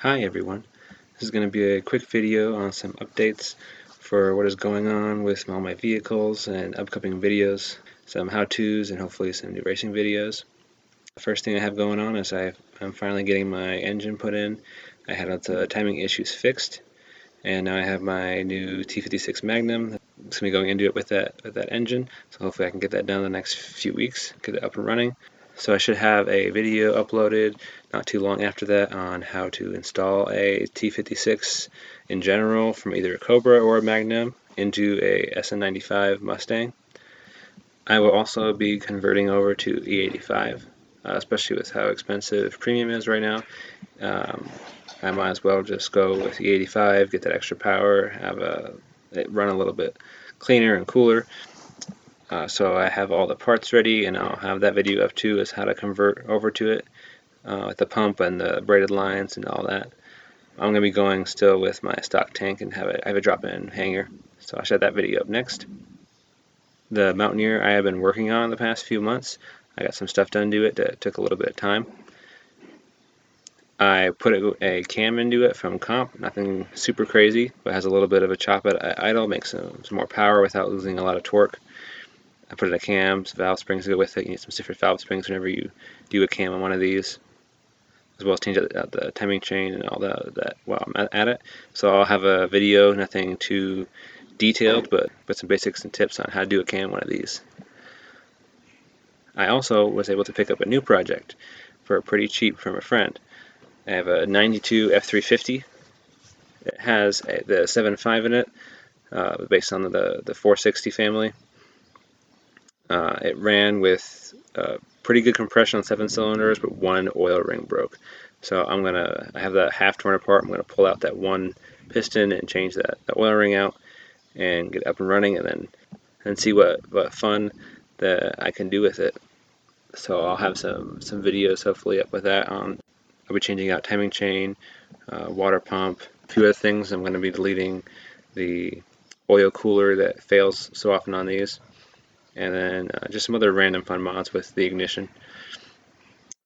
Hi everyone, this is going to be a quick video on some updates for what is going on with all my vehicles and upcoming videos, some how-tos and hopefully some new racing videos. The first thing I have going on is I'm finally getting my engine put in. I had all the timing issues fixed, and now I have my new T56 Magnum. It's going to be going into it with that engine, so hopefully I can get that done in the next few weeks, get it up and running. So I should have a video uploaded not too long after that on how to install a T56 in general from either a Cobra or a Magnum into a SN95 Mustang. I will also be converting over to E85, especially with how expensive premium is right now. I might as well just go with E85, get that extra power, have it run a little bit cleaner and cooler. So I have all the parts ready, and I'll have that video up too, as how to convert over to it with the pump and the braided lines and all that. I'm going to be going still with my stock tank and I have a drop-in hanger, so I'll show that video up next. The Mountaineer I have been working on the past few months. I got some stuff done to it that took a little bit of time. I put a cam into it from Comp, nothing super crazy, but has a little bit of a chop at idle, makes some more power without losing a lot of torque. I put in a cam, some valve springs to go with it. You need some different valve springs whenever you do a cam on one of these, as well as change out the timing chain and all that while I'm at it. So I'll have a video, nothing too detailed, but some basics and tips on how to do a cam on one of these. I also was able to pick up a new project for pretty cheap from a friend. I have a 92 F350. It has the 7.5 in it, based on the 460 family. It ran with pretty good compression on 7 cylinders, but one oil ring broke. So I have that half torn apart. I'm gonna pull out that one piston and change that oil ring out and get it up and running, and then see what fun that I can do with it. So I'll have some videos hopefully up with that on. I'll be changing out timing chain, water pump, a few other things. I'm going to be deleting the oil cooler that fails so often on these, and then just some other random fun mods with the ignition.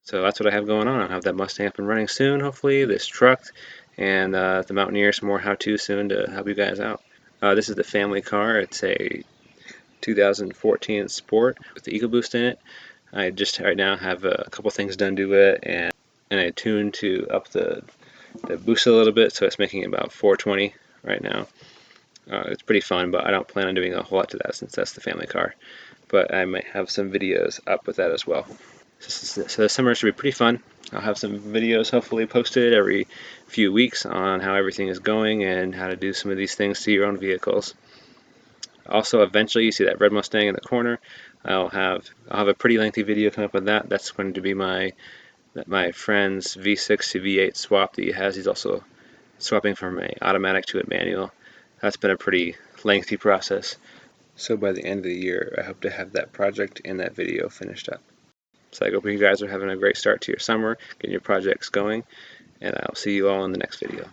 So that's what I have going on. I'll have that Mustang up and running soon, hopefully, this truck, and the Mountaineer, some more how-to soon to help you guys out. This is the family car. It's a 2014 Sport with the EcoBoost in it. I just right now have a couple things done to it, and I tuned to up the boost a little bit, so it's making about 420 right now. It's pretty fun, but I don't plan on doing a whole lot to that since that's the family car. But I might have some videos up with that as well. So the summer should be pretty fun. I'll have some videos hopefully posted every few weeks on how everything is going and how to do some of these things to your own vehicles. Also, eventually, you see that red Mustang in the corner. I'll have a pretty lengthy video coming up with that. That's going to be my friend's V6 to V8 swap that he has. He's also swapping from an automatic to a manual. That's been a pretty lengthy process. So by the end of the year, I hope to have that project and that video finished up. So I hope you guys are having a great start to your summer, getting your projects going, and I'll see you all in the next video.